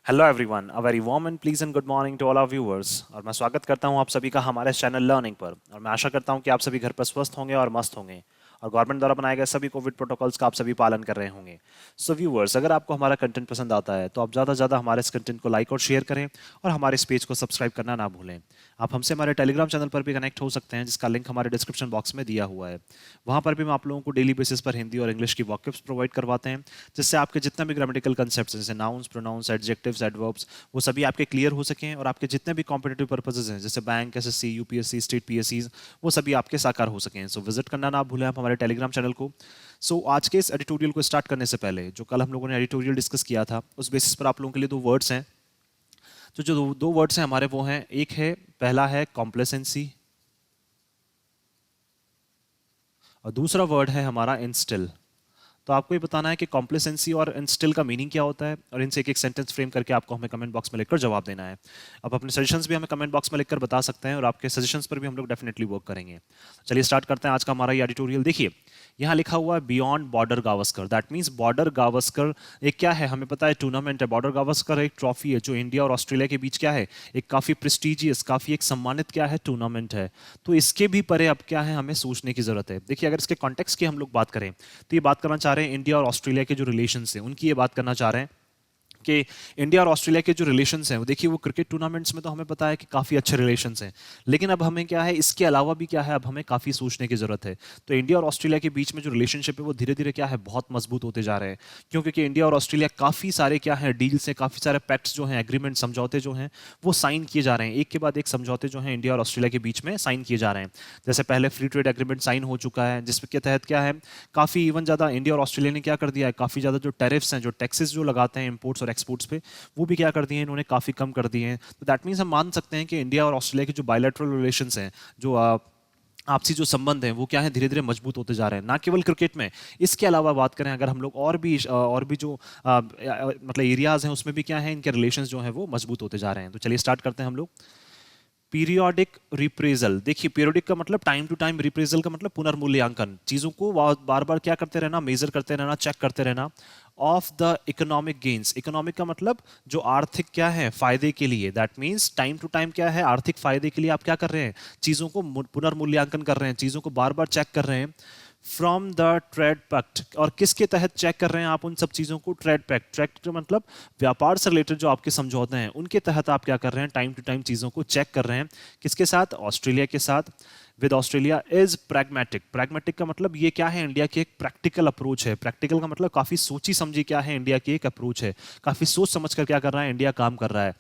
Hello everyone, a very warm and pleasant good morning to all our viewers. और मैं स्वागत करता हूं आप सभी का हमारे चैनल लर्निंग पर। और मैं आशा करता हूं कि आप सभी घर पर स्वस्थ होंगे और मस्त होंगे और गवर्नमेंट द्वारा बनाए गए सभी कोविड प्रोटोकॉल्स का आप सभी पालन कर रहे होंगे। सो व्यूअर्स, अगर आपको हमारा कंटेंट पसंद आता है तो आप ज़्यादा से ज़्यादा हमारे इस कंटेंट को लाइक और शेयर करें और हमारे इस पेज को सब्सक्राइब करना ना भूलें। आप हमसे हमारे टेलीग्राम चैनल पर भी कनेक्ट हो सकते हैं, जिसका लिंक हमारे डिस्क्रिप्शन बॉक्स में दिया हुआ है। वहाँ पर भी हम आप लोगों को डेली बेसिस पर हिंदी और इंग्लिश की वॉकअप्स प्रोवाइड करवाते हैं, जिससे आपके जितना भी ग्रामेटिकल कंसेप्ट जैसे नाउन्स, प्रोनाउंस, एडजेक्टिव्स, एडवर्ब्स, वो सभी आपके क्लियर हो सकें और आपके जितने भी कॉम्पिटेटिव पर्पसेज हैं जैसे bank, SSC, UPSC, state PSC, वो सभी आपके साकार हो सकें। सो विजिट करना ना भूलें आप हमारे टेलीग्राम चैनल को। आज के इस एडिटोरियल को स्टार्ट करने से पहले, जो कल हम लोगों ने एडिटोरियल डिस्कस किया था, उस बेसिस पर आप लोगों के लिए दो वर्ड्स हैं। तो जो दो वर्ड्स हैं हमारे, वो हैं, एक है, पहला है कॉम्प्लेसेंसी और दूसरा वर्ड है हमारा इंस्टिल। तो आपको ये बताना है कि कॉम्प्लेसेंसी और इंस्टिल का मीनिंग क्या होता है और इनसे एक एक सेंटेंस फ्रेम करके आपको हमें कमेंट बॉक्स में लिखकर जवाब देना है। आप अपने सजेशंस भी हमें कमेंट बॉक्स में लिखकर बता सकते हैं और आपके सजेशंस पर भी हम लोग डेफिनेटली वर्क करेंगे। चलिए स्टार्ट करते हैं आज का हमारा ये एडिटोरियल। देखिए, यहाँ लिखा हुआ है beyond border Gavaskar. That means border Gavaskar एक क्या है, हमें पता है टूर्नामेंट है। बॉर्डर गावस्कर एक ट्रॉफी है जो इंडिया और ऑस्ट्रेलिया के बीच क्या है, एक काफी प्रेस्टिजियस, काफी एक सम्मानित क्या है, टूर्नामेंट है। तो इसके भी परे अब क्या है, हमें सोचने की जरूरत है। देखिए, अगर इसके कॉन्टेक्स्ट की हम लोग बात करें तो ये बात करना चाह रहे हैं इंडिया और ऑस्ट्रेलिया के जो रिलेशंस हैं उनकी ये बात करना चाह रहे हैं कि इंडिया और ऑस्ट्रेलिया के जो रिलेशंस हैं वो, देखिए, वो क्रिकेट टूर्नामेंट्स में तो हमें पता है कि काफ़ी अच्छे रिलेशंस हैं, लेकिन अब हमें क्या है, इसके अलावा भी क्या है, अब हमें काफ़ी सोचने की ज़रूरत है। तो इंडिया और ऑस्ट्रेलिया के बीच में जो रिलेशनशिप है वो धीरे धीरे क्या है, बहुत मजबूत होते जा रहे हैं। क्योंकि इंडिया और ऑस्ट्रेलिया काफ़ी सारे क्या है, डील्स हैं, काफ़ी सारे पैक्ट्स जो हैं, एग्रीमेंट, समझौते जो हैं, वो साइन किए जा रहे हैं। एक के बाद एक समझौते जो हैं इंडिया और ऑस्ट्रेलिया के बीच में साइन किए जा रहे हैं। जैसे पहले फ्री ट्रेड एग्रीमेंट साइन हो चुका है, जिसके तहत क्या है, काफ़ी इवन ज़्यादा इंडिया और ऑस्ट्रेलिया ने क्या कर दिया है, काफ़ी ज़्यादा जो टैरिफ्स हैं, जो टैक्सेस जो लगाते हैं इंपोर्ट्स और एक्सपोर्ट्स पे, वो भी क्या कर दिए हैं इन्होंने, काफ़ी कम कर दिए हैं। तो दैट मीन्स हम मान सकते हैं कि इंडिया और ऑस्ट्रेलिया के जो बायलैटरल रिलेशंस हैं, जो आपसी जो संबंध हैं, वो क्या है, धीरे धीरे मजबूत होते जा रहे हैं, ना केवल क्रिकेट में। इसके अलावा बात करें अगर हम लोग और भी जो मतलब एरियाज हैं, उसमें भी क्या है, इनके रिलेशंस जो हैं वो मजबूत होते जा रहे हैं। तो चलिए स्टार्ट करते हैं हम लोग। पीरियोडिक रिप्रेजल। देखिए, पीरियोडिक का मतलब टाइम टू टाइम, रिप्रेजल का मतलब पुनर्मूल्यांकन, चीजों को बार बार क्या करते रहना, मेजर करते रहना, चेक करते रहना, of the economic gains. Economic का मतलब जो आर्थिक क्या है, फायदे के लिए। That means time to time क्या है, आर्थिक फायदे के लिए आप क्या कर रहे हैं, चीजों को पुनर्मूल्यांकन कर रहे हैं, चीजों को बार बार चेक कर रहे हैं। फ्रॉम द ट्रेड पैक्ट, और किसके तहत चेक कर रहे हैं आप उन सब चीजों को, ट्रेड पैक्ट। ट्रेड मतलब व्यापार से रिलेटेड जो आपके समझौते हैं, उनके तहत आप क्या कर रहे हैं, टाइम टू टाइम चीजों को चेक कर रहे हैं। किसके साथ, ऑस्ट्रेलिया के साथ। With Australia is pragmatic. Pragmatic का मतलब ये क्या है, इंडिया की एक प्रैक्टिकल अप्रोच है। प्रैक्टिकल का मतलब काफी सोची समझी क्या है, इंडिया की एक अप्रोच है, काफी सोच समझ कर क्या कर रहा है इंडिया, काम कर रहा है।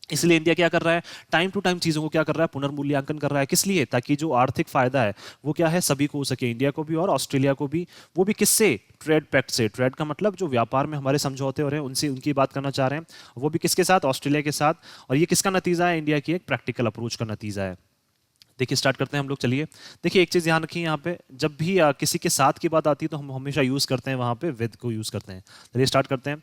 इसलिए इंडिया क्या कर रहा है, टाइम टू टाइम चीजों को क्या कर रहा है, पुनर्मूल्यांकन कर रहा है। किस लिए, ताकि जो आर्थिक फायदा है वो क्या है, सभी को हो सके, इंडिया को भी और ऑस्ट्रेलिया को भी। वो भी किससे, ट्रेड पैक्ट से। ट्रेड का मतलब जो व्यापार में हमारे समझौते हो रहे हैं उनसे, उनकी बात करना चाह रहे हैं, वो भी किसके साथ, ऑस्ट्रेलिया के साथ। और ये किसका नतीजा है, इंडिया की एक प्रैक्टिकल अप्रोच का नतीजा है। देखिए स्टार्ट करते हैं हम लोग। चलिए, देखिए, एक चीज ध्यान रखिए, यहाँ पे जब भी किसी के साथ की बात आती है तो हम हमेशा यूज करते हैं वहां पे विद को यूज करते हैं। चलिए स्टार्ट करते हैं।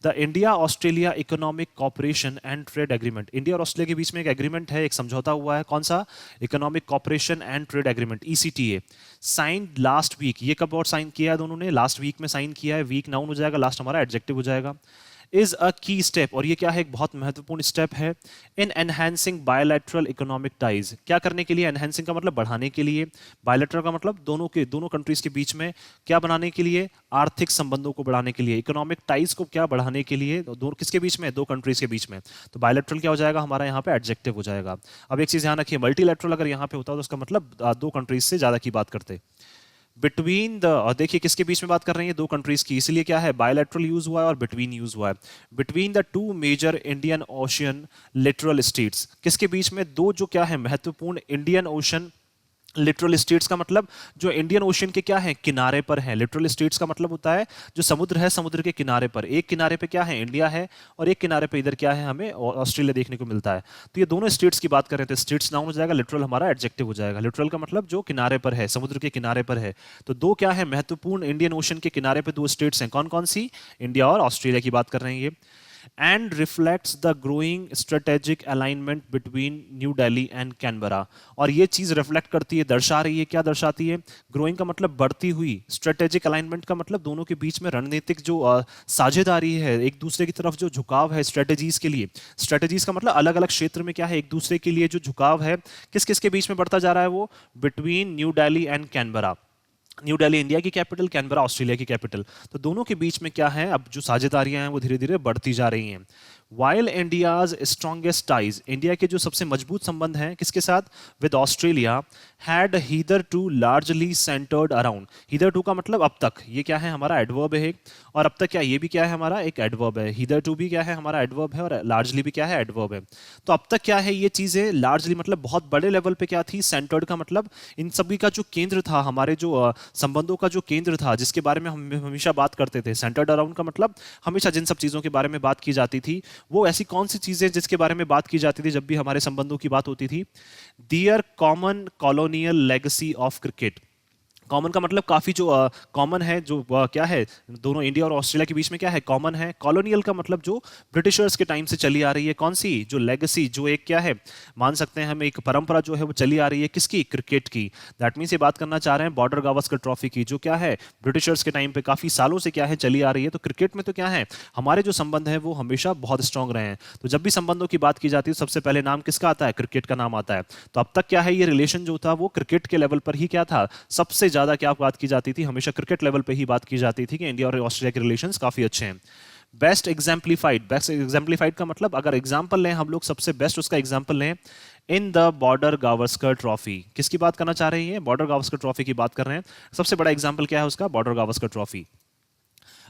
The India Australia economic cooperation and trade agreement. India और ऑस्ट्रेलिया के बीच में एक एग्रीमेंट है, एक समझौता हुआ है। कौन सा, economic cooperation and trade agreement, ECTA. Signed last week. ये कब और साइन किया है दोनों ने, लास्ट वीक में साइन किया है। वीक नाउन हो जाएगा, लास्ट हमारा एडजेक्टिव हो जाएगा। इज अ की स्टेप, और ये क्या है, एक बहुत महत्वपूर्ण स्टेप है, इन एनहेंसिंग बायलैटरल इकोनॉमिक टाइज। क्या करने के लिए, एनहेंसिंग का मतलब बढ़ाने के लिए, बायलैटरल का मतलब दोनों कंट्रीज के बीच में क्या बनाने के लिए, आर्थिक संबंधों को बढ़ाने के लिए, इकोनॉमिक टाइज को क्या बढ़ाने के लिए, दो किसके बीच में, दो कंट्रीज के बीच में। तो बायलैटरल क्या हो जाएगा हमारा यहाँ पे, एडजेक्टिव हो जाएगा। अब एक चीज ध्यान रखिए, मल्टीलैटरल अगर यहाँ पे होता तो उसका मतलब दो कंट्रीज से ज्यादा की बात करते। बिटवीन द, और देखिए किसके बीच में बात कर रहे हैं, दो कंट्रीज की, इसलिए क्या है, बायलैटरल यूज हुआ है और बिटवीन यूज हुआ है। Between the two major Indian ocean littoral states. किसके बीच में, दो जो क्या है, महत्वपूर्ण इंडियन ओशन लिटरल स्टेट्स का मतलब जो इंडियन ओशन के क्या है, किनारे पर है। लिटरल स्टेट्स का मतलब होता है जो समुद्र है, समुद्र के किनारे पर। एक किनारे पे क्या है, इंडिया है, और एक किनारे पे इधर क्या है, हमें ऑस्ट्रेलिया देखने को मिलता है। तो ये दोनों स्टेट्स की बात करें तो स्टेट्स नाउन हो जाएगा, लिटरल हमारा एडजेक्टिव हो जाएगा। लिटरल का मतलब जो किनारे पर है, समुद्र के किनारे पर है। तो दो क्या है, महत्वपूर्ण इंडियन ओशन के किनारे पर दो स्टेट्स हैं। कौन कौन सी, इंडिया और ऑस्ट्रेलिया की बात कर रहे हैं ये। and reflects the growing strategic alignment between new Delhi and Canberra. और ये चीज रिफ्लेक्ट करती है, दर्शा रही है, क्या दर्शाती है? ग्रोइंग का मतलब बढ़ती हुई, स्ट्रेटेजिक अलाइनमेंट का मतलब दोनों के बीच में रणनीतिक जो साझेदारी है, एक दूसरे की तरफ जो झुकाव है स्ट्रेटेजीज के लिए। स्ट्रेटेजीज का मतलब अलग अलग क्षेत्र में क्या है, एक दूसरे के लिए जो झुकाव है किस किस के बीच में बढ़ता जा रहा है, वो between new Delhi and Canberra. New Delhi India की कैपिटल, कैनबरा ऑस्ट्रेलिया की कैपिटल। तो दोनों के बीच में क्या है, अब जो साझेदारियां हैं वो धीरे धीरे बढ़ती जा रही हैं। While India's strongest ties, India के जो सबसे मजबूत संबंध हैं किसके साथ, with Australia, had hitherto largely centred around. Hitherto का मतलब अब तक, ये क्या है हमारा एडवर्ब है, और अब तक क्या, ये भी क्या है हमारा एक एडवर्ब है। हीदर टू भी क्या है हमारा एडवर्ब है, और लार्जली भी क्या है एडवर्ब है। तो अब तक क्या है, ये चीजें लार्जली मतलब बहुत बड़े लेवल पे क्या थी, सेंटर्ड का मतलब इन सभी का जो केंद्र था, हमारे जो संबंधों का जो केंद्र था, जिसके बारे में हम हमेशा बात करते थे। सेंटर्ड अराउंड का मतलब हमेशा जिन सब चीजों के बारे में बात की जाती थी, वो ऐसी कौन सी चीजें जिसके बारे में बात की जाती थी जब भी हमारे संबंधों की बात होती थी? Their common colonial legacy of cricket. Common का मतलब काफी जो कॉमन है, जो क्या है दोनों इंडिया और ऑस्ट्रेलिया के बीच में क्या है, कॉमन है। कॉलोनियल का मतलब जो ब्रिटिशर्स के टाइम से चली आ रही है, कौन सी, जो लेगेसी, जो एक क्या है, मान सकते हैं हम एक परंपरा जो है वो चली आ रही है, किसकी, क्रिकेट की। दैट मीन्स ये बात करना चाह रहे हैं बॉर्डर गावस्कर ट्रॉफी की, जो क्या है ब्रिटिशर्स के टाइम पे काफी सालों से क्या है चली आ रही है। तो क्रिकेट में तो क्या है, हमारे जो संबंध है वो हमेशा बहुत स्ट्रांग रहे हैं। तो जब भी संबंधों की बात की जाती है सबसे पहले नाम किसका आता है, क्रिकेट का नाम आता है। तो अब तक क्या है, ये रिलेशन जो था वो क्रिकेट के लेवल पर ही क्या था, सबसे ज्यादा क्या बात की जाती थी, हमेशा क्रिकेट लेवल पे ही बात की जाती थी कि इंडिया और ऑस्ट्रेलिया के रिलेशंस काफी अच्छे हैं। बेस्ट एग्जाम्पलीफाइड, बेस्ट एग्जाम्पलीफाइड का मतलब अगर एग्जाम्पल लें हम लोग, सबसे बेस्ट उसका एग्जाम्पल लें, in the border Gavaskar trophy. किसकी बात करना चाह रही है, बॉर्डर गावस्कर ट्रॉफी की बात कर रहे हैं। सबसे बड़ा एग्जाम्पल क्या है उसका, border Gavaskar trophy.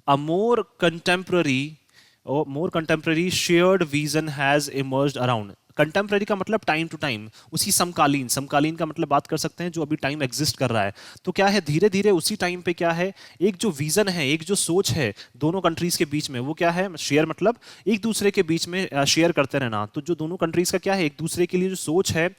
A more contemporary shared vision has emerged around. Contemporary का मतलब टाइम टू टाइम, उसी समकालीन, समकालीन का मतलब बात कर सकते हैं जो अभी टाइम एग्जिस्ट कर रहा है। तो क्या है, धीरे धीरे उसी टाइम पे क्या है, एक जो विजन है, एक जो सोच है दोनों कंट्रीज के बीच में, वो क्या है, शेयर मतलब एक दूसरे के बीच में शेयर करते रहना। तो जो दोनों कंट्रीज का क्या है, एक दूसरे के लिए जो सोच है,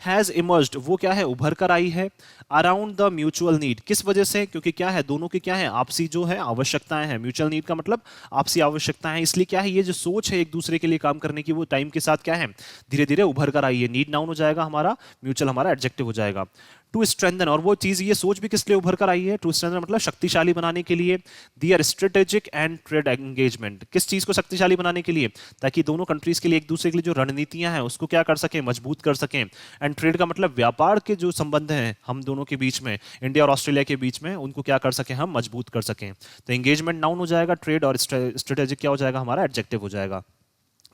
हैज इमर्ज्ड, वो क्या है, उभर कर आई है। अराउंड द म्यूचुअल नीड, किस वजह से, क्योंकि क्या है, दोनों की क्या है, आपसी जो है आवश्यकताएं हैं। म्यूचुअल नीड का मतलब आपसी आवश्यकताएं, इसलिए क्या है, ये जो सोच है एक दूसरे के लिए काम करने की, वो टाइम के साथ क्या है, धीरे धीरे उभर कर आई है। नीड नाउन हो जाएगा हमारा, म्यूचुअल हमारा एडजेक्टिव हो जाएगा। टू स्ट्रेंथन, और वो चीज, ये सोच भी किस लिए उभर कर आई है, टू स्ट्रेंथन मतलब शक्तिशाली बनाने के लिए। दियर स्ट्रेटेजिक एंड ट्रेड एंगेजमेंट, किस चीज को शक्तिशाली बनाने के लिए, ताकि दोनों कंट्रीज के लिए एक दूसरे के लिए जो रणनीतियां हैं उसको क्या कर सकें, मजबूत कर सकें। एंड ट्रेड का मतलब व्यापार के जो संबंध हैं हम दोनों के बीच में, इंडिया और ऑस्ट्रेलिया के बीच में, उनको क्या कर सकें, हम मजबूत कर सकें। तो एंगेजमेंट नाउन हो जाएगा, ट्रेड और स्ट्रेटेजिक क्या हो जाएगा, हमारा एडजेक्टिव हो जाएगा।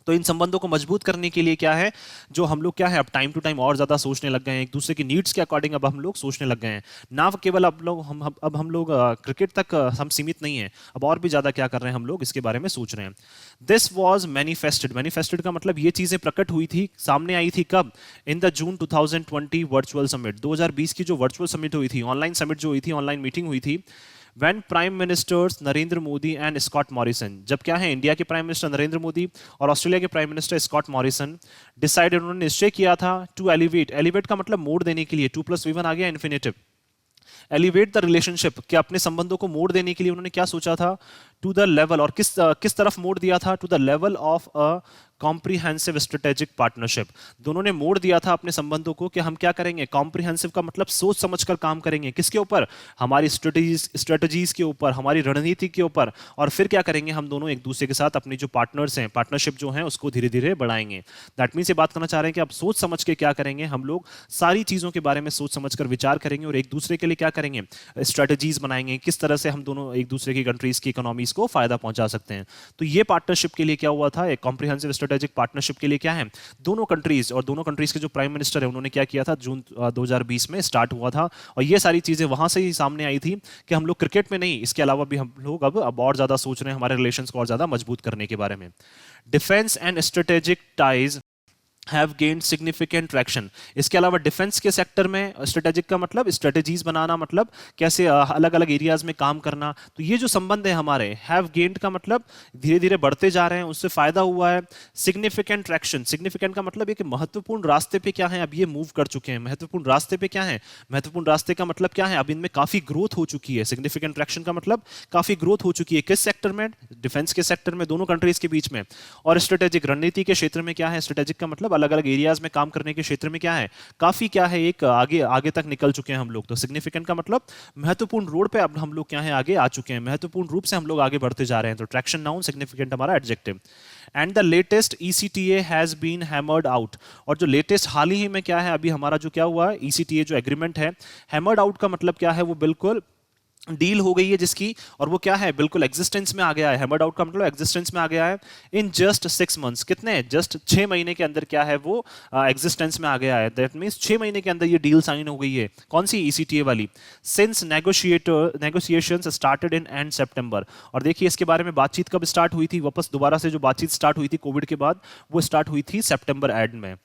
तो इन संबंधों को मजबूत करने के लिए क्या है, जो हम लोग क्या है अब टाइम टू टाइम और ज्यादा सोचने लग गए हैं, एक दूसरे की नीड्स के अकॉर्डिंग अब हम लोग सोचने लग गए हैं। ना केवल अब हम लोग क्रिकेट तक हम सीमित नहीं है, अब और भी ज्यादा क्या कर रहे हैं हम लोग, इसके बारे में सोच रहे हैं। दिस वॉज मैनिफेस्टेड, मैनिफेस्टेड का मतलब ये चीजें प्रकट हुई थी, सामने आई थी कब, in the June 2020 virtual summit, 2020 की जो वर्चुअल समिट हुई थी, ऑनलाइन समिट जो हुई थी, ऑनलाइन मीटिंग हुई थी। When prime ministers Narendra Modi and Scott Morrison, जब क्या है, इंडिया के प्राइम मिनिस्टर नरेंद्र मोदी और ऑस्ट्रेलिया के prime minister Scott Morrison decided, उन्होंने निश्चय किया था, टू एलिवेट, एलिवेट का मतलब मोड़ देने के लिए, 2+V1 आ गया इन्फिनेटिव, एलिवेट द रिलेशनशिप, कि अपने संबंधों को मोड़ देने के लिए उन्होंने क्या सोचा था, टू द लेवल, और किस तरफ मोड़ दिया था, to the level of a comprehensive strategic partnership. दोनों ने मोड़ दिया था अपने संबंधों को कि हम क्या करेंगे, कॉम्प्रिहेंसिव का मतलब सोच समझकर काम करेंगे, किसके ऊपर, हमारी स्ट्रेटजीज के ऊपर, हमारी रणनीति के ऊपर, और फिर क्या करेंगे, हम दोनों एक दूसरे के साथ अपनी जो पार्टनर्स हैं, पार्टनरशिप जो है उसको धीरे धीरे बढ़ाएंगे। दैट मीन्स ये बात करना चाह रहे हैं कि अब सोच समझ के क्या करेंगे, हम लोग सारी चीजों के बारे में सोच समझकर विचार करेंगे और एक दूसरे के लिए क्या करेंगे, स्ट्रेटजीज बनाएंगे, किस तरह से हम दोनों एक दूसरे की कंट्रीज की इकोनॉमीज को फायदा पहुंचा सकते हैं। तो ये पार्टनरशिप के लिए क्या हुआ था, एक कॉम्प्रिहेंसिव स्ट्रेटेजिक पार्टनरशिप के लिए क्या है, दोनों कंट्रीज और दोनों कंट्रीज के जो प्राइम मिनिस्टर है उन्होंने क्या किया था, जून 2020 में स्टार्ट हुआ था। और ये सारी चीजें वहां से ही सामने आई थी कि हम लोग क्रिकेट में नहीं, इसके अलावा भी हम लोग अब और ज्यादा सोच रहे हैं हमारे रिलेशंस को और ज्यादा मजबूत करने के बारे में। Defence and strategic ties have gained significant traction. इसके अलावा डिफेंस के सेक्टर में स्ट्रेटेजिक का मतलब स्ट्रेटेजीज बनाना, मतलब कैसे अलग अलग एरियाज में काम करना। तो ये जो संबंध है हमारे, हैव गेन्ड का मतलब धीरे धीरे बढ़ते जा रहे हैं, उससे फायदा हुआ है। सिग्निफिकेंट ट्रैक्शन, सिग्निफिकेंट का मतलब है कि महत्वपूर्ण रास्ते पे क्या है, अब ये मूव कर चुके हैं। महत्वपूर्ण रास्ते पे क्या है, महत्वपूर्ण रास्ते का मतलब क्या है, अब इनमें काफी ग्रोथ हो चुकी है। सिग्निफिकेंट ट्रैक्शन का मतलब काफी ग्रोथ हो चुकी है। किस सेक्टर में? डिफेंस के सेक्टर में, दोनों कंट्रीज के बीच में। और स्ट्रेटेजिक रणनीति के क्षेत्र में क्या है, स्ट्रेटेजिक का मतलब अलग अलग एरियाज में काम करने के क्षेत्र में क्या है, काफी क्या है, एक आगे आगे तक निकल चुके हैं हम लोग। तो सिग्निफिकेंट का मतलब महत्वपूर्ण रोड पे अब हम लोग क्या है, आगे आ चुके हैं, महत्वपूर्ण रूप से हम लोग आगे बढ़ते जा रहे हैं। तो ट्रैक्शन नाउन, सिग्निफिकेंट हमारा adjective. And the latest ECTA has been hammered out. और जो लेटेस्ट हाल ही में क्या है, अभी हमारा जो क्या हुआ है, ECTA जो एग्रीमेंट है, हैमर्ड आउट का मतलब क्या है, वो बिल्कुल डील हो गई है जिसकी, और वो क्या है, बिल्कुल एग्जिस्टेंस में आ गया है। हैमर्ड आउट का मतलब एग्जिस्टेंस में आ गया है इन जस्ट 6 मंथ्स। कितने? जस्ट 6 महीने के अंदर क्या है, वो एग्जिस्टेंस में आ गया है। दैट मींस 6 महीने के अंदर ये डील साइन हो गई है। कौन सी? ECTA वाली। Since negotiations started in end September. और देखिए इसके बारे में बातचीत कब स्टार्ट हुई थी, वापस दोबारा से जो बातचीत स्टार्ट हुई थी कोविड के बाद, वो स्टार्ट हुई थी सितंबर एंड में।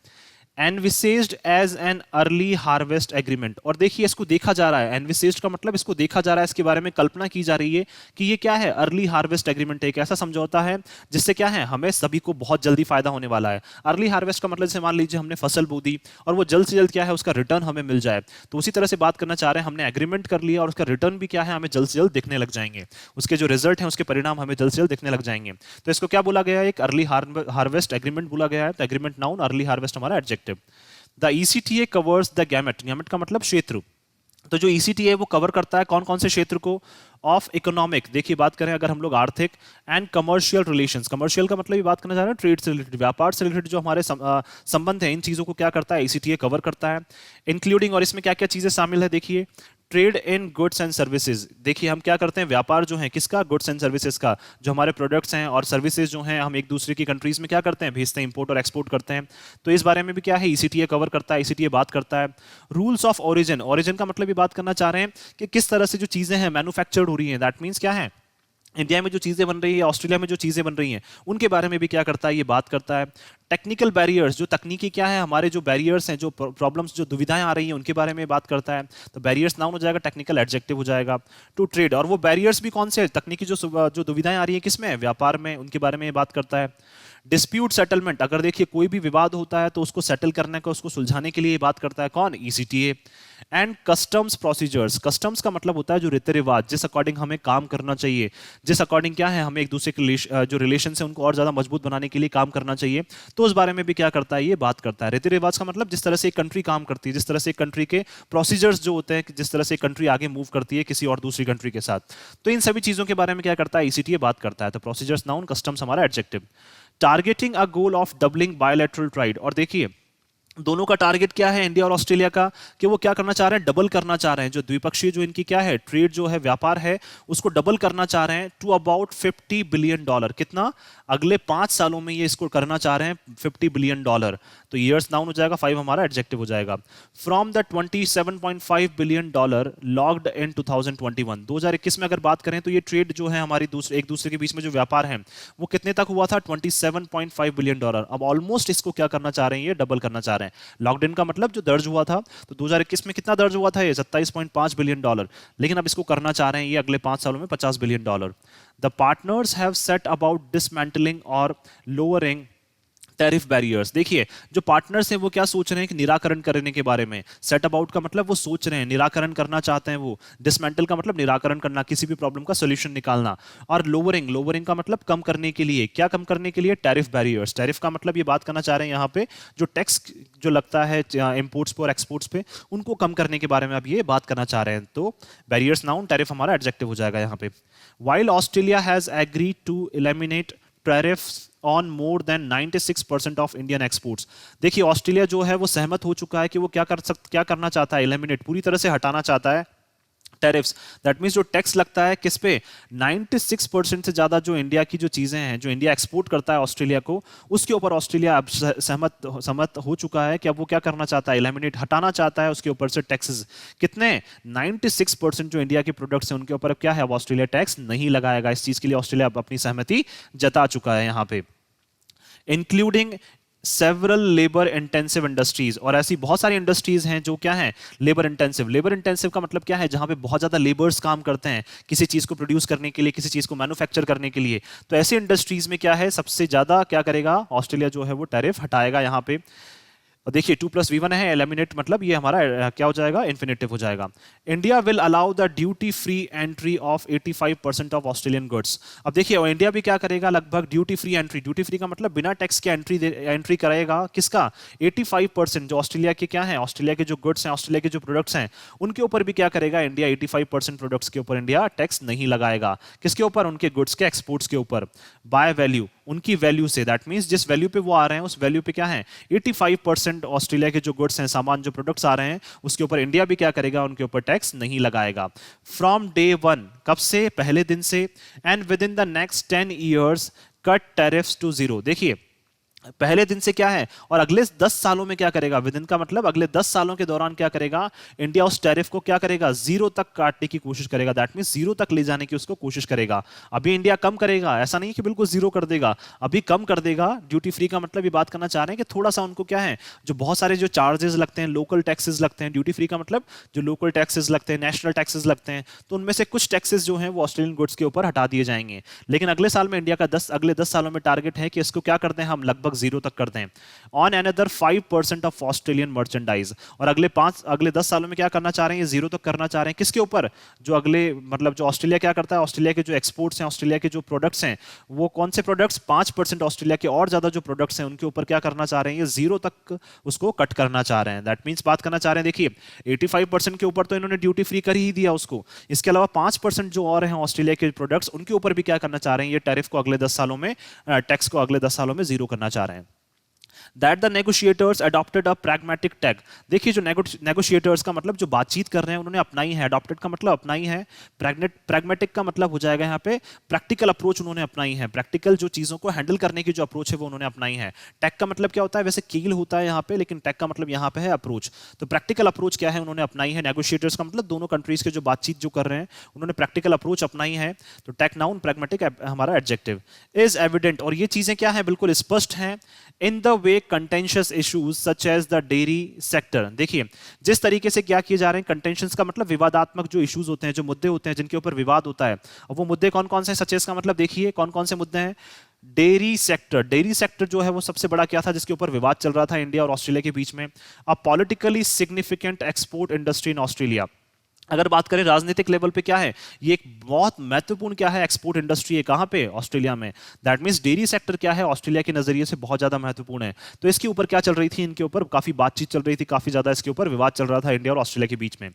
Envisaged as an early harvest agreement. और देखिए इसको देखा जा रहा है, एनविसेज्ड का मतलब इसको देखा जा रहा है, इसके बारे में कल्पना की जा रही है कि ये क्या है, अर्ली हार्वेस्ट एग्रीमेंट है। एक ऐसा समझौता है जिससे क्या है, हमें सभी को बहुत जल्दी फायदा होने वाला है। अर्ली हार्वेस्ट का मतलब जैसे मान लीजिए हमने फसल बो दी और वो जल्द से जल्द क्या है, उसका रिटर्न हमें मिल जाए। तो उसी तरह से बात करना चाह रहे हैं, हमने एग्रीमेंट कर लिया और उसका रिटर्न भी क्या है, हमें जल्द से जल्द दिखने लग जाएंगे। उसके जो रिजल्ट है, उसके परिणाम हमें जल्द से जल्द दिखने लग जाएंगे। तो इसको क्या बोला गया है, एक अर्ली हार्वेस्ट एग्रीमेंट बोला गया है। तो एग्रीमेंट नाउन, अर्ली हार्वेस्ट हमारा adjective. The ECTA covers the gamete. Gamete का मतलब क्षेत्र। तो जो ECTA है वो कवर करता है कौन कौन से क्षेत्र को? ऑफ इकोनॉमिक, देखिए बात करें अगर हम लोग आर्थिक, एंड कमर्शियल रिलेशंस। कमर्शियल का मतलब ये बात करना चाह रहे हैं ट्रेड से रिलेटेड, व्यापार से रिलेटेड जो हमारे संबंध है, इन चीजों को क्या करता है, ECTA कवर करता है। इंक्लूडिंग, और इसमें क्या क्या चीजें शामिल है, देखिए trade in goods and services. देखिए हम क्या करते हैं, व्यापार जो है किसका, गुड्स एंड सर्विसेज का। जो हमारे प्रोडक्ट्स हैं और सर्विसेज जो हैं, हम एक दूसरे की कंट्रीज में क्या करते हैं, भेजते हैं, इंपोर्ट और एक्सपोर्ट करते हैं। तो इस बारे में भी क्या है, ECTA कवर करता है। ECTA बात करता है रूल्स ऑफ ओरिजिन। ओरिजिन का मतलब ये बात करना चाह रहे हैं कि किस तरह से जो चीजें हैं मैन्युफैक्चर्ड हो रही हैं। दैट मीन्स क्या है, इंडिया में जो चीजें बन रही है, ऑस्ट्रेलिया में जो चीजें बन रही हैं, उनके बारे में भी क्या करता है, ये बात करता है। टेक्निकल बैरियर्स, जो तकनीकी क्या है, हमारे जो बैरियर्स हैं, जो प्रॉब्लम्स, जो दुविधाएं आ रही हैं, उनके बारे में बात करता है। तो बैरियर्स नाउन हो जाएगा, टेक्निकल एडजेक्टिव हो जाएगा। टू ट्रेड, और वो बैरियर्स भी कौन से, तकनीकी जो दुविधाएं आ रही हैं किसमें, व्यापार में, उनके बारे में बात करता है। डिस्प्यूट सेटलमेंट, अगर देखिए कोई भी विवाद होता है तो उसको सेटल करने का, उसको सुलझाने के लिए बात करता है कौन, ECTA। And customs procedures. Customs का मतलब होता है जो रीति रिवाज, जिस अकॉर्डिंग हमें काम करना चाहिए, जिस अकॉर्डिंग क्या है, हमें एक दूसरे के जो रिलेशन है उनको और ज्यादा मजबूत बनाने के लिए काम करना चाहिए। तो उस बारे में भी क्या करता है, ये बात करता है। रीति रिवाज का मतलब जिस तरह से एक कंट्री काम करती है, जिस तरह से एक कंट्री के प्रोसीजर्स जो होते हैं, जिस तरह से कंट्री आगे मूव करती है किसी और दूसरी कंट्री के साथ। तो इन सभी चीजों के बारे में क्या करता है, ECTA बात करता है। तो प्रोसीजर्स नाउन, कस्टम्स हमारा adjective. Targeting a goal of doubling bilateral trade. और देखिए दोनों का टारगेट क्या है, इंडिया और ऑस्ट्रेलिया का, कि वो क्या करना चाह रहे हैं, डबल करना चाह रहे हैं। जो द्विपक्षीय जो इनकी क्या है, ट्रेड जो है, व्यापार है, उसको डबल करना चाह रहे हैं टू अबाउट $50 बिलियन। कितना? अगले 5 सालों में ये इसको करना चाह रहे हैं $50 बिलियन। तो ईयर्स नाउन हो जाएगा, 5 हमारा एडजेक्टिव हो जाएगा। From the $27.5 billion logged in 2021। 2021 में अगर बात करें तो ये ट्रेड जो है हमारी एक दूसरे के बीच में जो व्यापार है, वो कितने तक हुआ था, $27.5 बिलियन। अब ऑलमोस्ट इसको क्या करना चाह रहे हैं, ये डबल करना चाह रहे हैं। लॉकड इन का मतलब जो दर्ज हुआ था, तो 2021 में कितना दर्ज हुआ था, ये $27.5 बिलियन। लेकिन अब इसको करना चाह रहे हैं ये अगले 5 सालों में $50 billion. The partners have set about dismantling और लोअरिंग टैरिफ बैरियर्स। देखिए जो पार्टनर्स हैं वो क्या सोच रहे हैं कि निराकरण करने के बारे में। सेट अबाउट का मतलब वो सोच रहे हैं, निराकरण करना चाहते हैं वो। डिसमेंटल का मतलब निराकरण करना, किसी भी प्रॉब्लम का सोल्यूशन निकालना। और लोअरिंग, लोअरिंग का मतलब कम करने के लिए। क्या कम करने के लिए, टैरिफ बैरियर्स। टैरिफ का मतलब ये बात करना चाह रहे हैं यहाँ पे जो टैक्स जो लगता है इंपोर्ट्स पे और एक्सपोर्ट्स पे, उनको कम करने के बारे में अब ये बात करना चाह रहे हैं। तो बैरियर्स नाउन, टैरिफ हमारा एडजेक्टिव हो जाएगा यहाँ पे। While Australia has agreed to eliminate tariffs on more than 96% of Indian exports. देखिए ऑस्ट्रेलिया जो है वो सहमत हो चुका है कि वो क्या करना चाहता है, एलिमिनेट, पूरी तरह से हटाना चाहता है टैरिफ्स। दैट मींस जो टैक्स लगता है किस पे, 96% से ज्यादा जो इंडिया की जो चीजें हैं, जो इंडिया एक्सपोर्ट करता है ऑस्ट्रेलिया को, उसके ऊपर ऑस्ट्रेलिया अब सहमत हो चुका है कि अब वो क्या करना चाहता है, एलिमिनेट, हटाना चाहता है उसके ऊपर से टैक्सेस। कितने, 96% जो इंडिया के प्रोडक्ट्स हैं उनके ऊपर अब क्या है, अब ऑस्ट्रेलिया टैक्स नहीं लगाएगा। इस चीज के लिए ऑस्ट्रेलिया अब अपनी सहमति जता चुका है यहाँ पे। Including several labour intensive industries, और ऐसी बहुत सारी इंडस्ट्रीज हैं जो क्या है लेबर इंटेंसिव। लेबर इंटेंसिव का मतलब क्या है, जहां पे बहुत ज्यादा लेबर्स काम करते हैं किसी चीज को प्रोड्यूस करने के लिए, किसी चीज को मैन्युफैक्चर करने के लिए। तो ऐसी इंडस्ट्रीज में क्या है, सबसे ज्यादा क्या करेगा ऑस्ट्रेलिया जो है वो टैरिफ हटाएगा यहाँ पे। और देखिए 2+V1 है, एलिमिनेट मतलब ये हमारा क्या हो जाएगा, इन्फिनेटिव हो जाएगा। India will allow the duty free entry of 85% of Australian goods. अब देखिए इंडिया भी क्या करेगा, लगभग duty free entry, duty free का मतलब बिना टैक्स के एंट्री करेगा किसका, 85% जो ऑस्ट्रेलिया के क्या है, ऑस्ट्रेलिया के जो गुड्स हैं, ऑस्ट्रेलिया के जो प्रोडक्ट्स हैं उनके ऊपर भी क्या करेगा इंडिया, 85% प्रोडक्ट्स के ऊपर इंडिया टैक्स नहीं लगाएगा। किसके ऊपर, उनके गुड्स के एक्सपोर्ट्स के ऊपर, बाय वैल्यू, उनकी वैल्यू से। दैट मींस जिस वैल्यू पे वो आ रहे हैं उस वैल्यू पे क्या है 85% ऑस्ट्रेलिया के जो गुड्स हैं, सामान जो प्रोडक्ट्स आ रहे हैं उसके ऊपर इंडिया भी क्या करेगा, उनके ऊपर टैक्स नहीं लगाएगा। फ्रॉम डे वन, कब से, पहले दिन से। And within the next 10 years cut tariffs to zero. देखिए पहले दिन से क्या है, और अगले 10 सालों में क्या करेगा, विद इन का मतलब अगले 10 सालों के दौरान क्या करेगा इंडिया, उस टैरिफ को क्या करेगा, जीरो तक काटने की कोशिश करेगा। दैट मींस जीरो तक ले जाने की उसको कोशिश करेगा। अभी इंडिया कम करेगा, ऐसा नहीं कि बिल्कुल जीरो कर देगा, अभी कम कर देगा। ड्यूटी फ्री का मतलब ये बात करना चाह रहे हैं कि थोड़ा सा उनको क्या है, जो बहुत सारे जो चार्जेस लगते हैं, लोकल टैक्सेस लगते हैं, ड्यूटी फ्री का मतलब जो लोकल टैक्सेस लगते हैं, नेशनल टैक्सेस लगते हैं, तो उनमें से कुछ टैक्सेस जो हैं वो ऑस्ट्रेलियन गुड्स के ऊपर हटा दिए जाएंगे। लेकिन अगले साल में इंडिया का अगले 10 सालों में टारगेट है कि इसको क्या करते हैं, हम लगभग जीरो तक करते हैं on another 5% of Australian merchandise. और अगले 10 सालों में क्या करना चाह रहे हैं, ये जीरो तक करना चाह रहे हैं। किसके ऊपर, जो अगले मतलब जो ऑस्ट्रेलिया क्या करता है, ऑस्ट्रेलिया के जो एक्सपोर्ट्स हैं, ऑस्ट्रेलिया के जो प्रोडक्ट्स हैं, वो कौन से प्रोडक्ट्स, 5% ऑस्ट्रेलिया के और ज्यादा जो प्रोडक्ट्स हैं उनके ऊपर क्या करना चाह रहे हैं, ये जीरो तक उसको कट करना चाह रहे हैं। दैट मींस बात करना चाह रहे हैं, देखिए 85% के ऊपर तो इन्होंने ड्यूटी फ्री कर ही दिया उसको, इसके अलावा 5% जो और हैं ऑस्ट्रेलिया के प्रोडक्ट्स उनके ऊपर भी क्या करना चाह रहे हैं, ये टैरिफ को अगले 10 सालों में, टैक्स को अगले 10 सालों में जीरो करना चाह रहे हैं। That the negotiators adopted a pragmatic tag. देखिए जो नेगोशिएटर्स का मतलब जो बातचीत कर रहे हैं उन्होंने अपनाई है, अडॉप्टेड का मतलब अपनाई है, प्रैग्मेटिक का मतलब हो जाएगा यहाँ पे प्रैक्टिकल अप्रोच उन्होंने अपनाई है, प्रैक्टिकल जो चीजों को हैंडल करने की जो अप्रोच है वो उन्होंने अपनाई है। टैग का मतलब क्या होता है, वैसे कील होता है यहाँ पे, लेकिन टैग का मतलब यहाँ पे है अप्रोच। तो प्रैक्टिकल अप्रोच क्या है उन्होंने अपनाई है। नेगोशिएटर्स का मतलब दोनों कंट्रीज के जो बातचीत जो कर रहे हैं उन्होंने प्रैक्टिकल अप्रोच अपनाई है। तो टैग नाउन, प्रैग्मेटिक हमारा एडजेक्टिव। इज एविडेंट, और ये चीजें क्या है बिल्कुल स्पष्ट हैं, in the way contentious issues such as the dairy sector. देखिए जिस तरीके से क्या किए जा रहे हैं, कंटेंशंस का मतलब विवादात्मक जो इश्यूज होते हैं, जो मुद्दे होते हैं जिनके ऊपर विवाद होता है, और वो मुद्दे कौन कौन से, सच एज का मतलब देखिए कौन कौन से मुद्दे हैं। डेयरी सेक्टर, डेयरी सेक्टर जो है वो सबसे बड़ा क्या था जिसके ऊपर विवाद चल रहा था इंडिया और ऑस्ट्रेलिया के बीच में। A politically significant export industry in Australia. अगर बात करें राजनीतिक लेवल पे क्या है, ये एक बहुत महत्वपूर्ण क्या है एक्सपोर्ट इंडस्ट्री है, कहां पे, ऑस्ट्रेलिया में। दैट मींस डेयरी सेक्टर क्या है ऑस्ट्रेलिया के नजरिए से बहुत ज्यादा महत्वपूर्ण है। तो इसके ऊपर क्या चल रही थी, इनके ऊपर काफी बातचीत चल रही थी, काफी ज्यादा इसके ऊपर विवाद चल रहा था इंडिया और ऑस्ट्रेलिया के बीच में।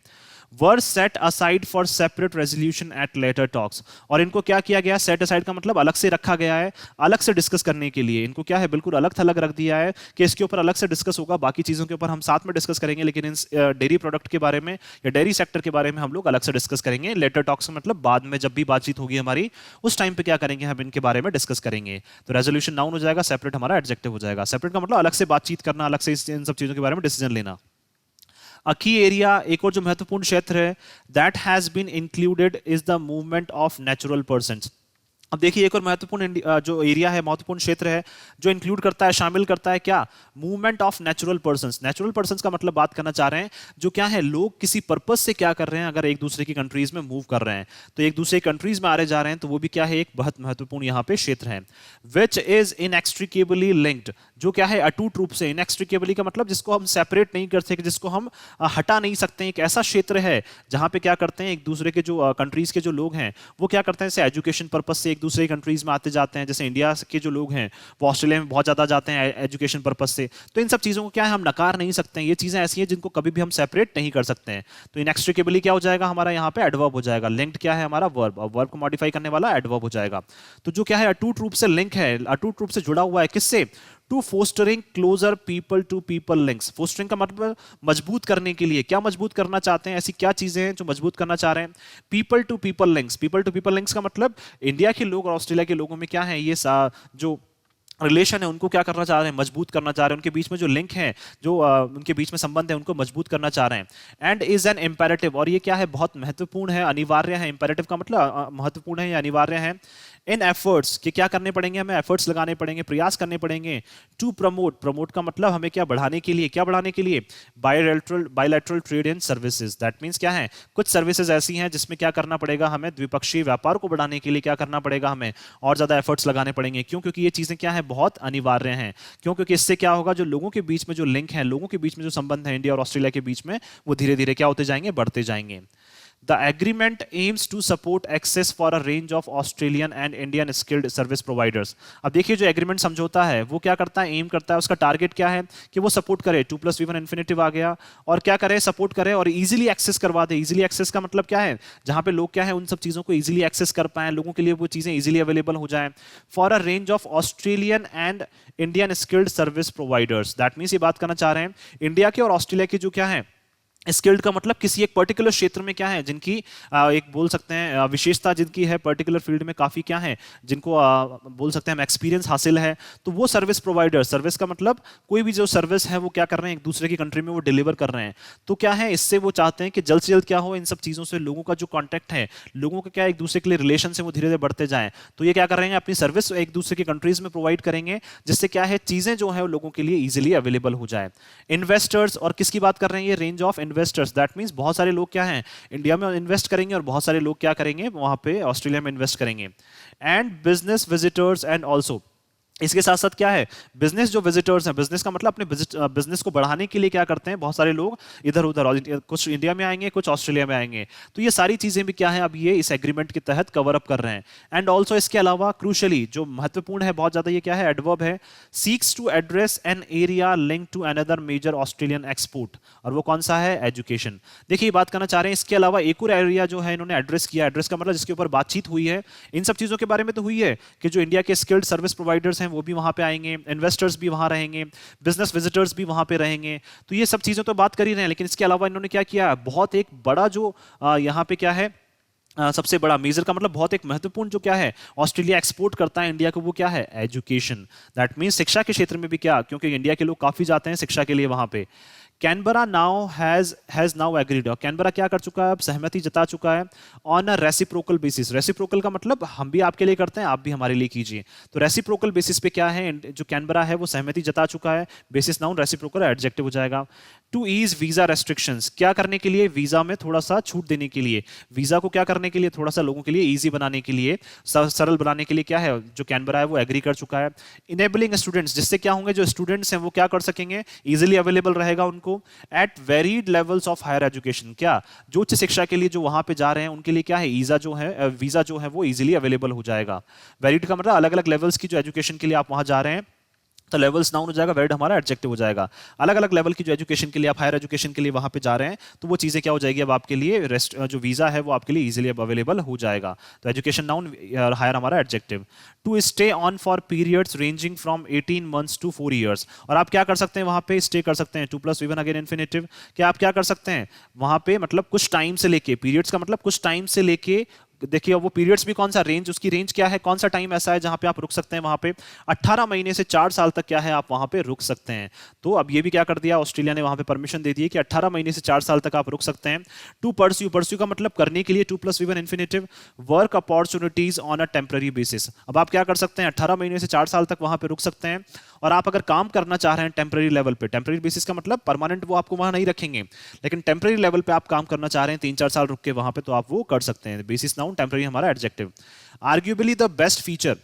Were set aside for separate resolution at later talks. और इनको क्या किया गया, सेट असाइड का मतलब अलग से रखा गया है, अलग से डिस्कस करने के लिए। इनको क्या है बिल्कुल अलग थलग रख दिया है कि इसके ऊपर अलग से डिस्कस होगा, बाकी चीजों के ऊपर हम साथ में डिस्कस करेंगे, लेकिन इन डेयरी प्रोडक्ट के बारे में या डेयरी सेक्टर के बारे में हम लोग अलग से डिस्कस करेंगे। लेटर टॉक्स मतलब बाद में जब भी बातचीत होगी हमारी उस टाइम पे क्या करेंगे, हम इनके बारे में डिस्कस करेंगे। तो रेजोल्यूशन नाउन हो जाएगा, सेपरेट हमारा एडजेक्टिव हो जाएगा। सेपरेट का मतलब अलग से बातचीत करना, अलग से इन सब चीजों के बारे में डिसीजन लेना। A key area, एक और जो महत्वपूर्ण क्षेत्र है, that has been included is the movement of natural persons। अब देखिए एक और महत्वपूर्ण जो एरिया है, महत्वपूर्ण क्षेत्र है जो इंक्लूड करता है, शामिल करता है क्या, movement of natural persons. Natural persons का मतलब बात करना चाह रहे हैं जो क्या है, लोग किसी पर्पज से क्या कर रहे हैं, अगर एक दूसरे की कंट्रीज में मूव कर रहे हैं तो एक दूसरे कंट्रीज में आ रहे जा रहे हैं, तो वो भी क्या है, एक बहुत महत्वपूर्ण यहाँ पे क्षेत्र है। विच इज इनएक्सट्रिकेबली लिंक्ड, जो क्या है अटूट रूप से, इनएक्सट्रिकेबली का मतलब जिसको हम सेपरेट नहीं कर सकते, जिसको हम हटा नहीं सकते, एक ऐसा क्षेत्र है जहां पे क्या करते हैं एक दूसरे के जो कंट्रीज के जो लोग हैं वो क्या करते हैं, जैसे एजुकेशन पर्पज से दूसरे कंट्रीज में आते जाते हैं, जैसे इंडिया के जो लोग हैं वो ऑस्ट्रेलिया में बहुत ज्यादा जाते हैं एजुकेशन पर्पज से। तो इन सब चीजों को क्या है हम नकार नहीं सकते हैं, ये चीजें ऐसी हैं जिनको कभी भी हम सेपरेट नहीं कर सकते हैं। तो इनएक्सट्रिकेबली क्या हो जाएगा हमारा यहाँ पे, एडवर्ब हो जाएगा। लिंक्ड क्या है हमारा, वर्ब, और वर्ब को मॉडिफाई करने वाला एडवर्ब हो जाएगा। तो जो क्या है अटूट रूप से लिंक है, अटूट रूप से जुड़ा हुआ है, किससे, to fostering closer people to people links. Fostering का मतलब मजबूत करने के लिए, क्या मजबूत करना चाहते हैं, ऐसी क्या चीजें हैं जो मजबूत करना चाह रहे हैं। People to people links, people to people links का मतलब इंडिया के लोग और ऑस्ट्रेलिया के लोगों में क्या है, ये जो रिलेशन है उनको क्या करना चाह रहे हैं, मजबूत करना चाह रहे हैं, उनके बीच में जो लिंक है, जो उनके बीच में संबंध है उनको मजबूत करना चाह रहे हैं। एंड इज एन इम्पेरेटिव, और ये क्या है, बहुत महत्वपूर्ण है, अनिवार्य है। इम्पेरेटिव का मतलब महत्वपूर्ण है या अनिवार्य है। इन एफर्ट्स, कि क्या करने पड़ेंगे, हमें एफर्ट्स लगाने पड़ेंगे, प्रयास करने पड़ेंगे। टू प्रमोट, प्रमोट का मतलब हमें क्या बढ़ाने के लिए, क्या बढ़ाने के लिए, bilateral trade and services. That means क्या है, कुछ सर्विसेज ऐसी हैं जिसमें क्या करना पड़ेगा हमें, द्विपक्षीय व्यापार को बढ़ाने के लिए क्या करना पड़ेगा, हमें और ज्यादा एफर्ट्स लगाने पड़ेंगे। क्यों? क्योंकि ये चीजें क्या है, बहुत अनिवार्य हैं। क्यों? क्योंकि इससे क्या होगा, जो लोगों के बीच में जो लिंक है, लोगों के बीच में जो संबंध है इंडिया और ऑस्ट्रेलिया के बीच में, वो धीरे धीरे क्या होते जाएंगे, बढ़ते जाएंगे। The agreement aims to support access for a range of Australian and Indian skilled service providers. अब देखिए जो एग्रीमेंट समझौता है वो क्या करता है, एम करता है, उसका टारगेट क्या है कि वो सपोर्ट करे, 2+V1 इन्फिनेटिव आ गया, और क्या करे, सपोर्ट करे और इजीली एक्सेस करवा दे। इजीली एक्सेस का मतलब क्या है, जहां पे लोग क्या है उन सब चीजों को इजीली एक्सेस कर पाए, लोगों के लिए वो चीजें इजीली अवेलेबल हो जाए। For a range of Australian and Indian skilled service providers. That means ये बात करना चाह रहे हैं इंडिया के और ऑस्ट्रेलिया के जो क्या है, स्किल्ड का मतलब किसी एक पर्टिकुलर क्षेत्र में क्या है, जिनकी एक बोल सकते हैं विशेषता जिनकी है, पर्टिकुलर फील्ड में काफी क्या है, जिनको बोल सकते हैं हम एक्सपीरियंस हासिल है, तो वो सर्विस प्रोवाइडर, सर्विस का मतलब कोई भी जो सर्विस है वो क्या कर रहे हैं, एक दूसरे की कंट्री में वो डिलीवर कर रहे हैं। तो क्या है, इससे वो चाहते हैं कि जल्द से जल्द क्या हो, इन सब चीजों से लोगों का जो कॉन्टैक्ट है, लोगों का क्या एक दूसरे के लिए रिलेशन से वो धीरे धीरे बढ़ते जाएं। तो ये क्या कर रहे हैं, अपनी सर्विस एक दूसरे की कंट्रीज में प्रोवाइड करेंगे, जिससे क्या है, चीजें जो है वो लोगों के लिए इजिली अवेलेबल हो जाए। इन्वेस्टर्स, और किसकी बात कर रहे हैं, ये range of investors. That means बहुत सारे लोग क्या हैं, इंडिया में इन्वेस्ट करेंगे और बहुत सारे लोग क्या करेंगे, वहां पे ऑस्ट्रेलिया में इन्वेस्ट करेंगे। And business visitors and also, इसके साथ साथ क्या है, बिजनेस जो विजिटर्स हैं, बिजनेस का मतलब अपने बिजनेस को बढ़ाने के लिए क्या करते हैं, बहुत सारे लोग इधर उधर, कुछ इंडिया में आएंगे, कुछ ऑस्ट्रेलिया में आएंगे। तो ये सारी चीजें भी क्या है, अब ये इस एग्रीमेंट के तहत कवर अप कर रहे हैं। एंड ऑल्सो इसके अलावा क्रूशली जो महत्वपूर्ण है बहुत ज्यादा, ये क्या है, एडवर्ब है, seeks to address an area link to another major Australian export, और वो कौन सा है, एजुकेशन। देखिए ये बात करना चाह रहे हैं, इसके अलावा एक और एरिया जो है इन्होंने एड्रेस किया, एड्रेस का मतलब जिसके ऊपर बातचीत हुई है, इन सब चीजों के बारे में तो हुई है कि जो इंडिया के स्किल्ड सर्विस प्रोवाइडर्स हैं वो भी वहां पे आएंगे, इन्वेस्टर्स भी वहां रहेंगे, बिजनेस विजिटर्स भी वहां पे रहेंगे। तो ये सब चीजें तो बात कर ही रहे हैं, लेकिन इसके अलावा इन्होंने क्या किया, बहुत एक बड़ा जो यहाँ पे क्या है, सबसे बड़ा मेजर का मतलब बहुत एक महत्वपूर्ण जो क्या है ऑस्ट्रेलिया एक्सपोर्ट करता है इंडिया को, वो क्या है, एजुकेशन। दैट मींस शिक्षा के क्षेत्र में भी क्या, क्योंकि इंडिया के लोग काफी जाते हैं शिक्षा के लिए वहां पे। Canberra now has now agreed, और कैनबरा क्या कर चुका है, अब सहमति जता चुका है, on a reciprocal basis. Reciprocal का मतलब हम भी आपके लिए करते हैं, आप भी हमारे लिए कीजिए। तो रेसिप्रोकल बेसिस पे क्या है, जो कैनबरा है वो सहमति जता चुका है, बेसिस नाउन, रेसिप्रोकल एडजेक्टिव हो जाएगा। टू ईज वीजा रेस्ट्रिक्शंस, क्या करने के लिए, वीजा में थोड़ा सा छूट देने के लिए, वीजा को क्या करने के लिए, थोड़ा सा लोगों के लिए इजी बनाने के लिए, सरल बनाने के लिए क्या है, जो कैनबरा है वो एग्री कर चुका है। इनेबलिंग स्टूडेंट्स, जिससे क्या होंगे, जो स्टूडेंट्स हैं वो क्या कर सकेंगे, इजिली अवेलेबल रहेगा उनको at varied levels of higher education. क्या, जो उच्च शिक्षा के लिए जो वहां पे जा रहे हैं उनके लिए क्या है, वीजा जो है वो इजिली अवेलेबल हो जाएगा। वेरीड का मतलब अलग अलग लेवल्स की जो एजुकेशन के लिए आप वहां जा रहे हैं, तो लेवल्स नाउन हो जाएगा, वेरिड हमारा एडजेक्टिव हो जाएगा। अलग अलग लेवल की जो एजुकेशन के लिए आप हायर एजुकेशन के लिए वहां पे जा रहे हैं, तो वो चीजें क्या हो जाएगी, अब आपके लिए जो वीजा है वो आपके लिए इजीली अब अवेलेबल हो जाएगा। तो एजुकेशन नाउन, हायर हमारा adjective. To stay on for periods ranging from 18 months to 4 years, और आप क्या कर सकते हैं वहां पे, स्टे कर सकते हैं, 2+V1 अगेन इन्फिनेटिव, क्या आप क्या कर सकते हैं वहां पे, मतलब कुछ टाइम से लेके, पीरियड्स का मतलब कुछ टाइम से लेके, देखिए वो पीरियड्स भी कौन सा, रेंज, उसकी रेंज क्या है, कौन सा टाइम ऐसा है जहां पे आप रुक सकते हैं, वहां पे 18 महीने से 4 साल तक क्या है, आप वहां पे रुक सकते हैं। तो अब ये भी क्या कर दिया, ऑस्ट्रेलिया ने वहां पे परमिशन दे दी है कि 18 महीने से 4 साल तक आप रुक सकते हैं। टू परस्यू, परस्यू का मतलब करने के लिए, 2+V1 infinitive, work opportunities on a temporary basis. अब आप क्या कर सकते हैं, 18 महीने से 4 साल तक वहां पे रुक सकते हैं, और आप अगर काम करना चाह रहे हैं टेम्पररी लेवल पे, टेम्पररी बेसिस का मतलब परमानेंट वो आपको वहां नहीं रखेंगे, लेकिन टेम्पररी लेवल पे आप काम करना चाह रहे हैं 3-4 साल रुक के वहां पे, तो आप वो कर सकते हैं। बेसिस नाउन, टेम्पररी हमारा adjective. Arguably the best feature,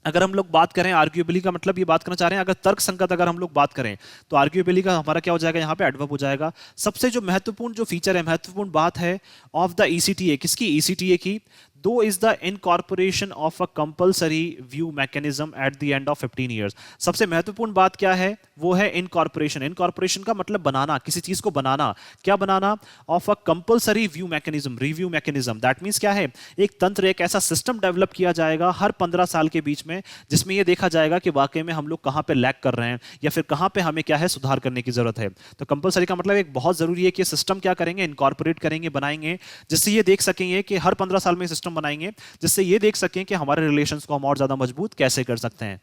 अगर हम लोग बात करें आर्ग्यूबली का मतलब ये बात करना चाह रहे हैं, अगर तर्क संगत अगर हम लोग बात करें, तो आर्ग्यूबली का हमारा क्या हो जाएगा, यहाँ पे एडवर्ब हो जाएगा। सबसे जो महत्वपूर्ण जो फीचर है, महत्वपूर्ण बात है ऑफ द ईसीटीए, किसकी, ईसीटीए की, दो is the incorporation of a compulsory view mechanism at the end of 15 years. सबसे महत्वपूर्ण बात क्या है, वो है इनकॉर्पोरेशन। इनकॉर्पोरेशन का मतलब बनाना, किसी चीज को बनाना, क्या बनाना, of a compulsory view mechanism, review mechanism. That means क्या है, एक तंत्र, एक ऐसा सिस्टम डेवलप किया जाएगा हर 15 साल के बीच में, जिसमें यह देखा जाएगा कि वाकई में हम लोग कहां पे लैग कर रहे हैं, या फिर कहां पे हमें क्या है सुधार करने की जरूरत है। तो कंपलसरी का मतलब एक बहुत जरूरी है कि सिस्टम क्या करेंगे, इनकॉर्पोरेट करेंगे, बनाएंगे, जिससे ये देख सकेंगे कि हर 15 साल में सिस्टम बनाएंगे, जिससे ये देख सकें कि हमारे रिलेशंस को हम और ज्यादा मजबूत कैसे कर सकते हैं।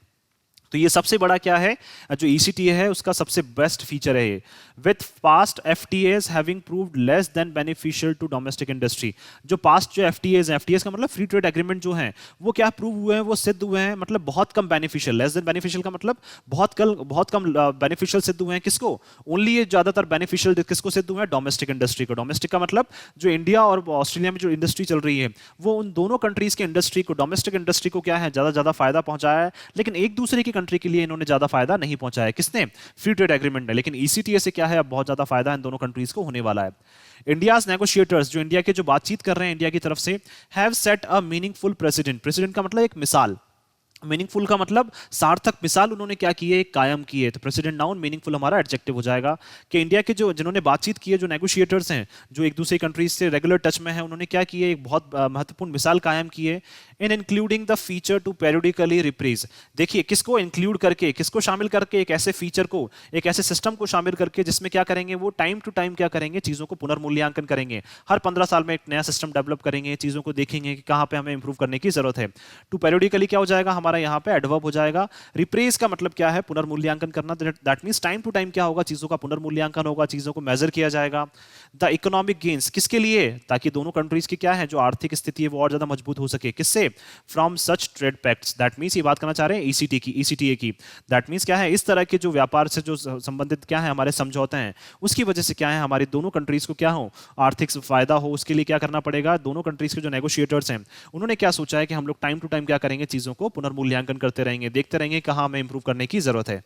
तो ये सबसे बड़ा क्या है, जो ECTA है उसका सबसे बेस्ट फीचर है ये। With past FTAs having proved less than beneficial to domestic industry. जो पास्ट जो FTAs हैं, FTAs का मतलब फ्री ट्रेड एग्रीमेंट जो हैं, वो क्या प्रूव हुए हैं, वो सिद्ध हुए हैं, मतलब बहुत कम बेनिफिशियल। लेस देन बेनिफिशियल का मतलब बहुत कम बेनिफिशियल सिद्ध हुए हैं। किसको? ओनली ये ज्यादातर बेनिफिशियल किसको सिद्ध हुए हैं? डोमेस्टिक इंडस्ट्री को। डोमेस्टिक का मतलब जो इंडिया और ऑस्ट्रेलिया में जो इंडस्ट्री चल रही है, वो उन दोनों कंट्रीज के इंडस्ट्री को, डोमेस्टिक इंडस्ट्री को क्या है, ज्यादा फायदा पहुंचाया है। लेकिन एक दूसरे की कंट्री के लिए इन्होंने ज्यादा फायदा नहीं पहुंचाया। किसने? फ्री ट्रेड एग्रीमेंट ने। लेकिन ECTA से क्या है, अब बहुत ज्यादा फायदा इन दोनों कंट्रीज को होने वाला है। इंडियाज नेगोशिएटर्स, जो इंडिया के जो बातचीत कर रहे हैं इंडिया की तरफ से, have set a meaningful president. President का मतलब एक मिसाल, मीनिंगफुल का मतलब सार्थक मिसाल उन्होंने क्या की है, कायम की है। तो प्रेसिडेंट नाउन, मीनिंगफुल हमारा एडजेक्टिव हो जाएगा कि इंडिया के जो जिन्होंने बातचीत की है, जो नेगोशिएटर्स हैं, जो एक दूसरे कंट्रीज से रेगुलर टच में है, उन्होंने क्या की है, एक बहुत महत्वपूर्ण मिसाल कायम की है। इन इंक्लूडिंग द फीचर टू पेरियोडिकली रिप्रीज। देखिए किसको इंक्लूड करके, किसको शामिल करके, एक ऐसे फीचर को, एक ऐसे सिस्टम को शामिल करके जिसमें क्या करेंगे, वो टाइम टू टाइम क्या करेंगे, चीजों को पुनर्मूल्यांकन करेंगे। हर 15 साल में एक नया सिस्टम डेवलप करेंगे, चीजों को देखेंगे कि कहां पे हमें इंप्रूव करने की जरूरत है। टू पेरियोडिकली क्या हो जाएगा हमारा यहाँ पे, एडवर्ब हो जाएगा। रिप्रेज का मतलब क्या है, पुनर्मूल्यांकन करना। That means time to time क्या होगा, चीजों का पुनर्मूल्यांकन होगा, चीजों को मेजर किया जाएगा। द इकोनॉमिक गेन्स, किसके लिए? ताकि दोनों कंट्रीज की क्या है, जो आर्थिक स्थिति है वो और ज्यादा मजबूत हो सके। किससे? From such trade pacts. That means ये बात करना चाह रहे हैं ECTA की। दैट मींस क्या है, इस तरह के जो व्यापार से जो संबंधित क्या है हमारे समझौते हैं, उसकी वजह से क्या है, हमारी दोनों कंट्रीज को क्या हो, आर्थिक फायदा हो। उसके लिए क्या करना पड़ेगा, दोनों कंट्रीज के जो नेगोशिएटर्स हैं, उन्होंने क्या सोचा है कि हम लोग टाइम टू टाइम क्या करेंगे, चीजों को पुनर्मूल्यांकन करते रहेंगे, देखते रहेंगे कहां हमें इंप्रूव करने की जरूरत है।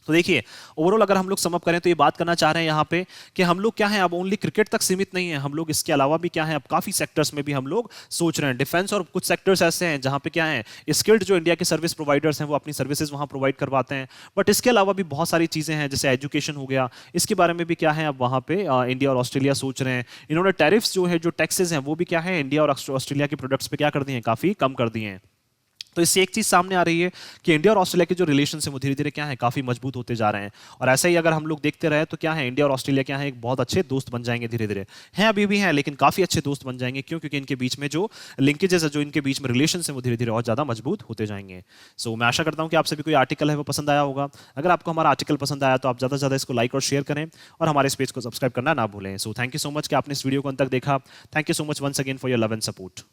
तो देखिए ओवरऑल अगर हम लोग सम अप करें तो ये बात करना चाह रहे हैं यहाँ पे कि हम लोग क्या है, अब ओनली क्रिकेट तक सीमित नहीं है, हम लोग इसके अलावा भी क्या है, अब काफी सेक्टर्स में भी हम लोग सोच रहे हैं। डिफेंस और कुछ सेक्टर्स ऐसे हैं जहाँ पे क्या है, स्किल्ड जो इंडिया के सर्विस प्रोवाइडर्स हैं वो अपनी सर्विसेज वहाँ प्रोवाइड करवाते हैं। बट इसके अलावा भी बहुत सारी चीजें हैं, जैसे एजुकेशन हो गया, इसके बारे में भी क्या है, अब वहाँ पे इंडिया और ऑस्ट्रेलिया सोच रहे हैं। इन्होंने टैरिफ्स जो है, जो टैक्सेस हैं, वो भी क्या है, इंडिया और ऑस्ट्रेलिया के प्रोडक्ट्स पे क्या कर दिए हैं, काफी कम कर दिए हैं। तो इससे एक चीज सामने आ रही है कि इंडिया और ऑस्ट्रेलिया के जो रिलेशन है वो धीरे धीरे क्या है, काफी मजबूत होते जा रहे हैं। और ऐसा ही अगर हम लोग देखते रहे तो क्या है, इंडिया और ऑस्ट्रेलिया क्या है, एक बहुत अच्छे दोस्त बन जाएंगे धीरे धीरे। हैं अभी भी हैं, लेकिन काफी अच्छे दोस्त बन जाएंगे। क्यों? क्योंकि इनके बीच में जो लिंकेजेस है, जो इनके बीच में रिलेशन है, वो धीरे धीरे और ज्यादा मजबूत होते जाएंगे। सो मैं आशा करता हूं कि आप सभी को आर्टिकल है वो पसंद आया होगा। अगर आपको हमारा आर्टिकल पसंद आया तो आप ज्यादा से ज्यादा इसको लाइक और शेयर करें, और हमारे इस पेज को सब्सक्राइब करना ना भूलें। So thank you so much कि आपने इस वीडियो को अंत तक देखा। Thank you so much once again for your love and support.